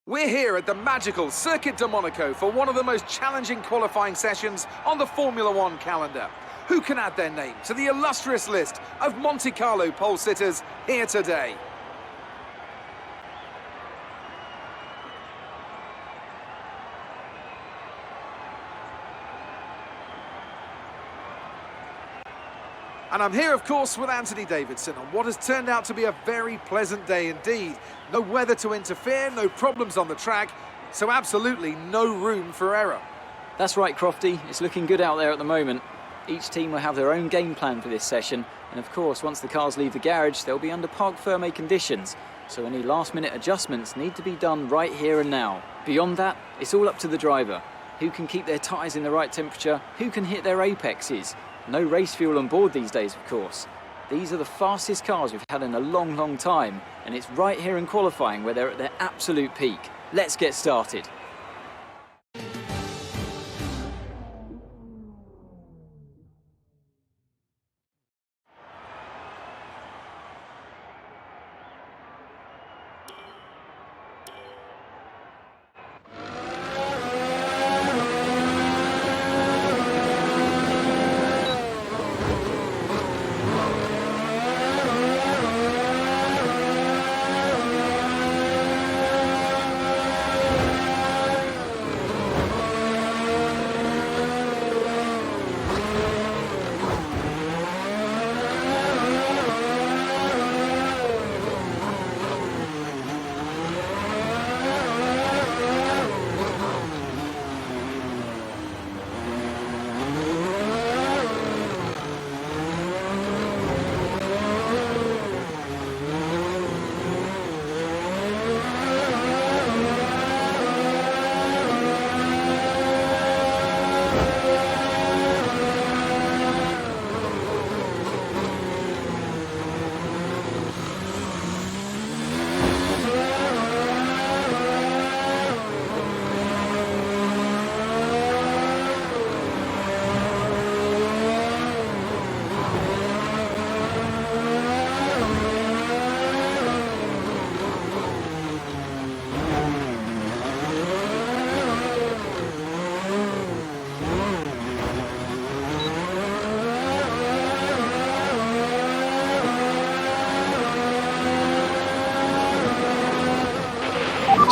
We're here at the magical Circuit de Monaco for one of the most challenging qualifying sessions on the Formula One calendar. Who can add their name to the illustrious list of Monte Carlo pole sitters here today? And I'm here, of course, with Anthony Davidson on what has turned out to be a very pleasant day indeed. No weather to interfere, no problems on the track, so absolutely no room for error. That's right, Crofty. It's looking good out there at the moment. Each team will have their own game plan for this session, and of course, once the cars leave the garage, they'll be under parc ferme conditions, so any last-minute adjustments need to be done right here and now. Beyond that, it's all up to the driver. Who can keep their tyres in the right temperature? Who can hit their apexes? No race fuel on board these days, of course. These are the fastest cars we've had in a long, long time, and it's right here in qualifying where they're at their absolute peak. Let's get started.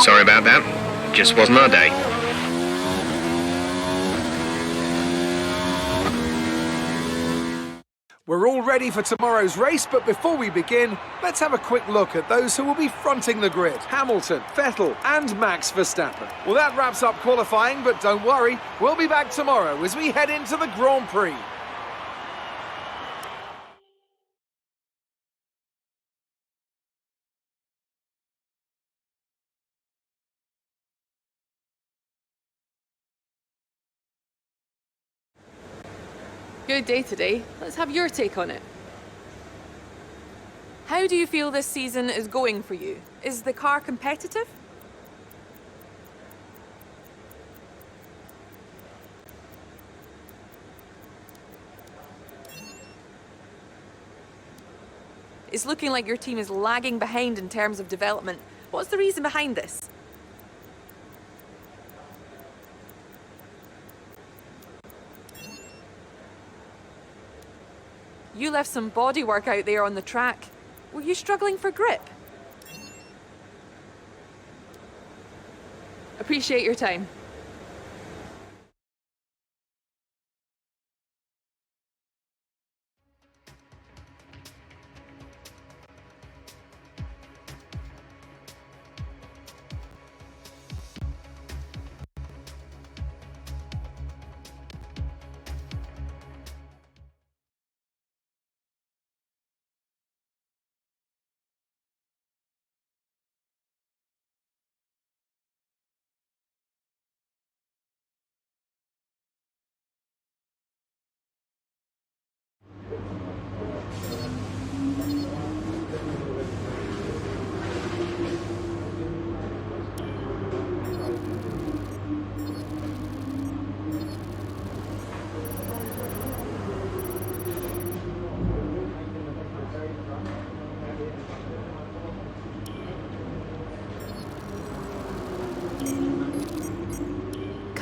Sorry about that. Just wasn't our day. We're all ready for tomorrow's race, but before we begin, let's have a quick look at those who will be fronting the grid. Hamilton, Vettel and Max Verstappen. Well, that wraps up qualifying, but don't worry, we'll be back tomorrow as we head into the Grand Prix. Good day today. Let's have your take on it. How do you feel this season is going for you? Is the car competitive? It's looking like your team is lagging behind in terms of development. What's the reason behind this? You left some bodywork out there on the track. Were you struggling for grip? Appreciate your time.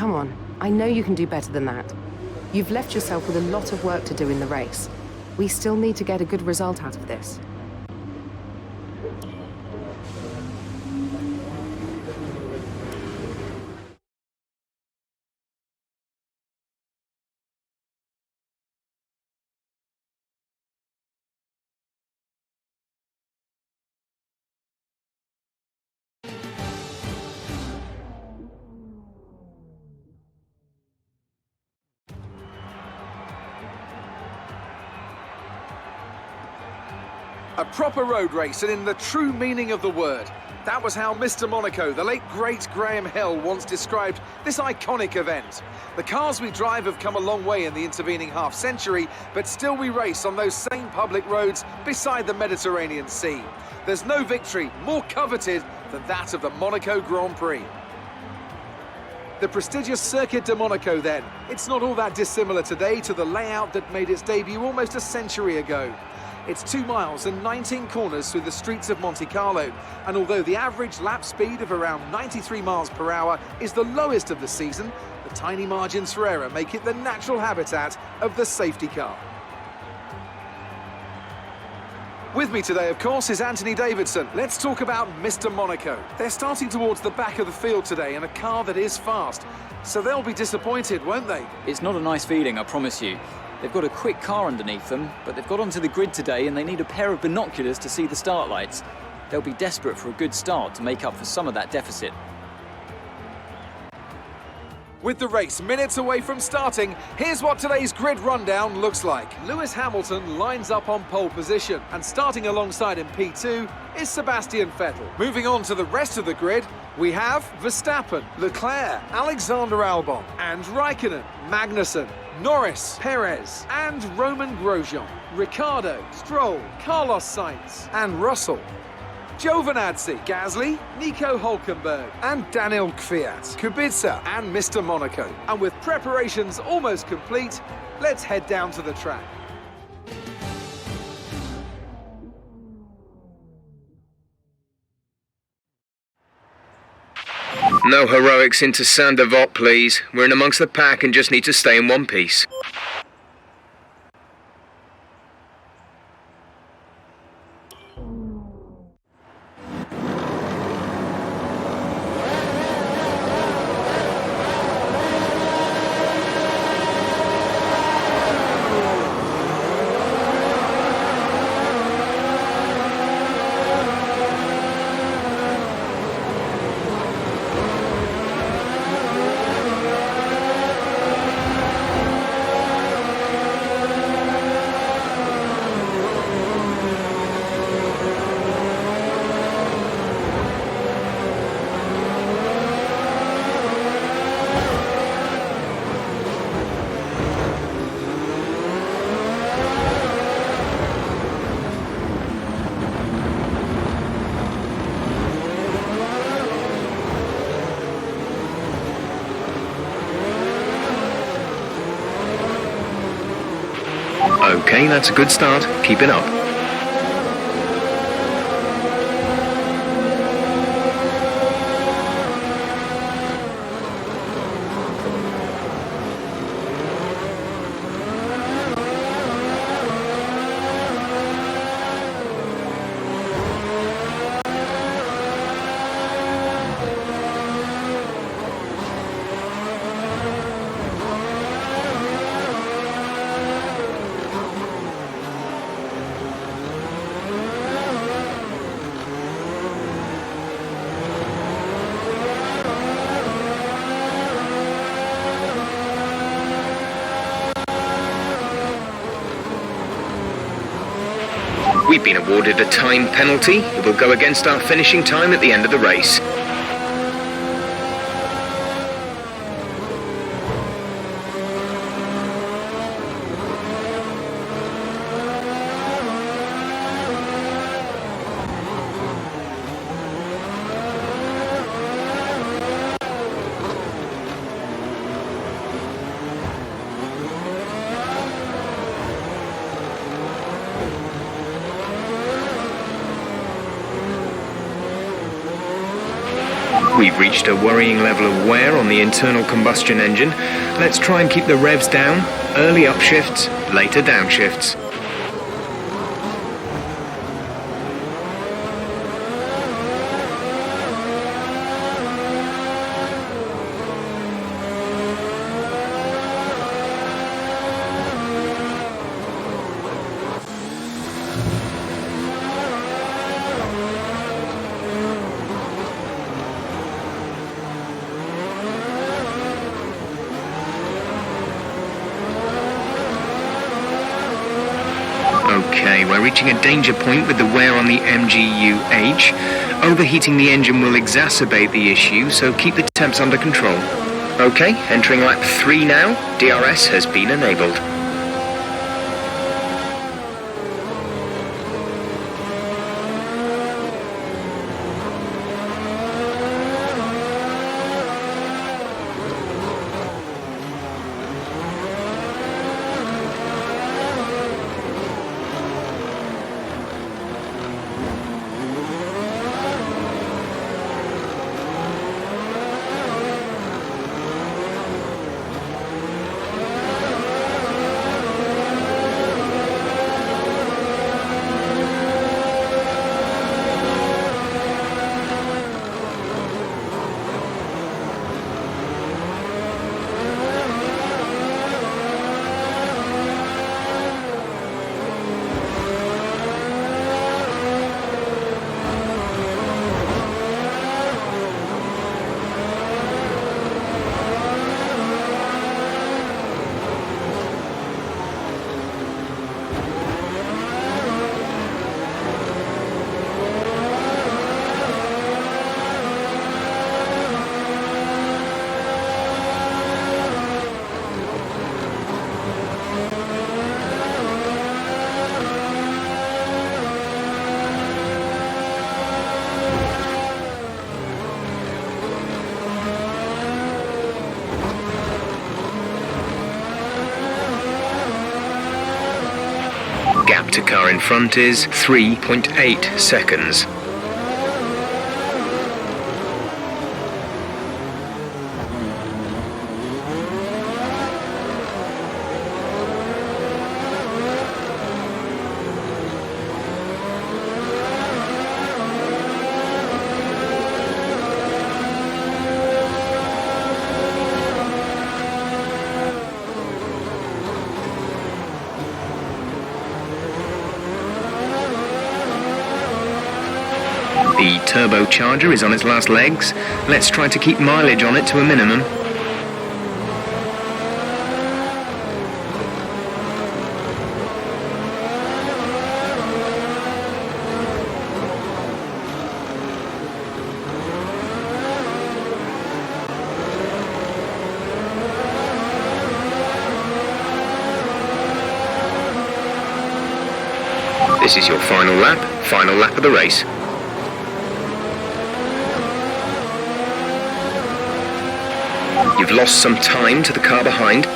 Come on, I know you can do better than that. You've left yourself with a lot of work to do in the race. We still need to get a good result out of this. A proper road race, and in the true meaning of the word. That was how Mr. Monaco, the late great Graham Hill, once described this iconic event. The cars we drive have come a long way in the intervening half-century, but still we race on those same public roads beside the Mediterranean Sea. There's no victory more coveted than that of the Monaco Grand Prix. The prestigious Circuit de Monaco then. It's not all that dissimilar today to the layout that made its debut almost a century ago. It's 2 miles and 19 corners through the streets of Monte Carlo, and although the average lap speed of around 93 miles per hour is the lowest of the season, the tiny margins for error make it the natural habitat of the safety car. With me today, of course, is Anthony Davidson. Let's talk about Mr. Monaco. They're starting towards the back of the field today in a car that is fast, so they'll be disappointed, won't they? It's not a nice feeling, I promise you. They've got a quick car underneath them, but they've got onto the grid today and they need a pair of binoculars to see the start lights. They'll be desperate for a good start to make up for some of that deficit. With the race minutes away from starting, here's what today's grid rundown looks like. Lewis Hamilton lines up on pole position, and starting alongside in P2 is Sebastian Vettel. Moving on to the rest of the grid, we have Verstappen, Leclerc, Alexander Albon, and Raikkonen, Magnussen, Norris, Perez, and Roman Grosjean, Ricciardo, Stroll, Carlos Sainz, and Russell. Giovinazzi, Gasly, Nico Hülkenberg, and Daniel Kvyat, Kubica, and Mr. Monaco. And with preparations almost complete, let's head down to the track. No heroics into Saint-Devote, please. We're in amongst the pack and just need to stay in one piece. Okay, that's a good start. Keep it up. We've been awarded a time penalty. It will go against our finishing time at the end of the race. We've reached a worrying level of wear on the internal combustion engine. Let's try and keep the revs down. Early upshifts, later downshifts. Okay, we're reaching a danger point with the wear on the MGU-H. Overheating the engine will exacerbate the issue, so keep the temps under control. Okay, entering lap 3 now. DRS has been enabled. Gap to car in front is 3.8 seconds. The turbocharger is on its last legs. Let's try to keep mileage on it to a minimum. This is your final lap of the race. You've lost some time to the car behind.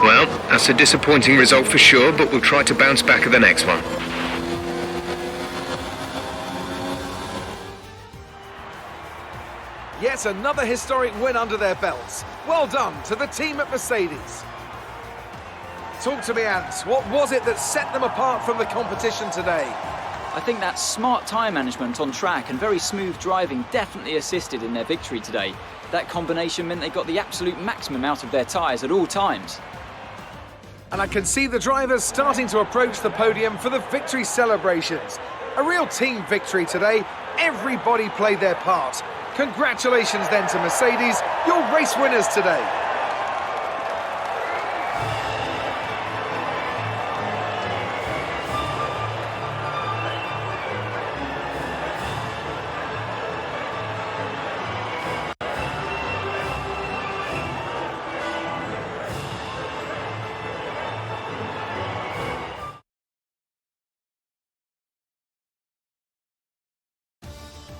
Well, that's a disappointing result for sure, but we'll try to bounce back at the next one. Yes, That's another historic win under their belts. Well done to the team at Mercedes. Talk to me, Ant. What was it that set them apart from the competition today? I think that smart tyre management on track and very smooth driving definitely assisted in their victory today. That combination meant they got the absolute maximum out of their tyres at all times. And I can see the drivers starting to approach the podium for the victory celebrations. A real team victory today. Everybody played their part. Congratulations then to Mercedes, your race winners today.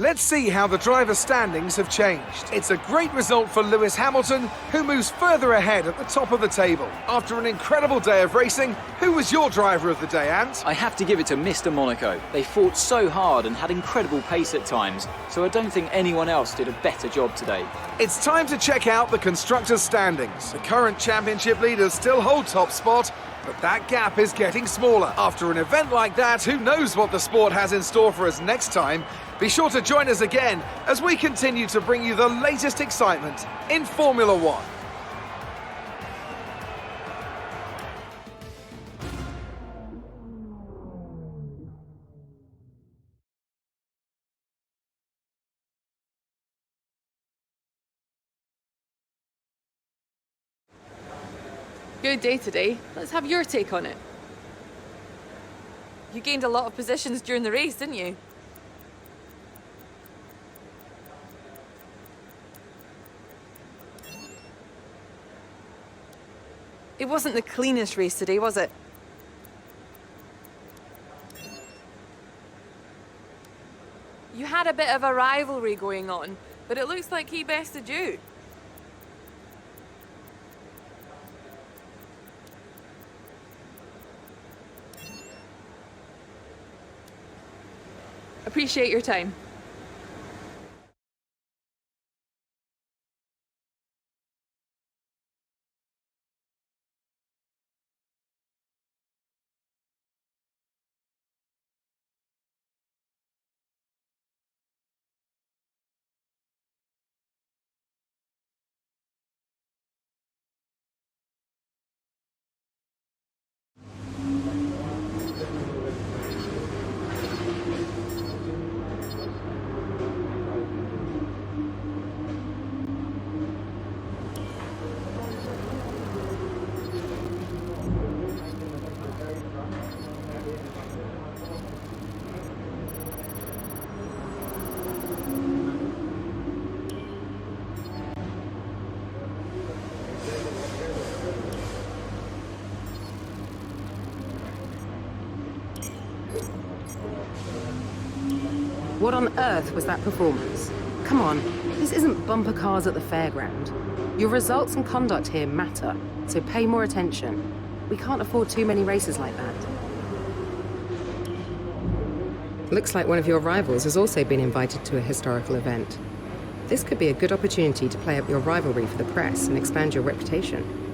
Let's see how the driver standings have changed. It's a great result for Lewis Hamilton, who moves further ahead at the top of the table. After an incredible day of racing, who was your driver of the day, Ant? I have to give it to Mr. Monaco. They fought so hard and had incredible pace at times, so I don't think anyone else did a better job today. It's time to check out the constructors' standings. The current championship leaders still hold top spot, but that gap is getting smaller. After an event like that, who knows what the sport has in store for us next time? Be sure to join us again as we continue to bring you the latest excitement in Formula One. Good day today. Let's have your take on it. You gained a lot of positions during the race, didn't you? It wasn't the cleanest race today, was it? You had a bit of a rivalry going on, but it looks like he bested you. Appreciate your time. What on earth was that performance? Come on, this isn't bumper cars at the fairground. Your results and conduct here matter, so pay more attention. We can't afford too many races like that. Looks like one of your rivals has also been invited to a historical event. This could be a good opportunity to play up your rivalry for the press and expand your reputation.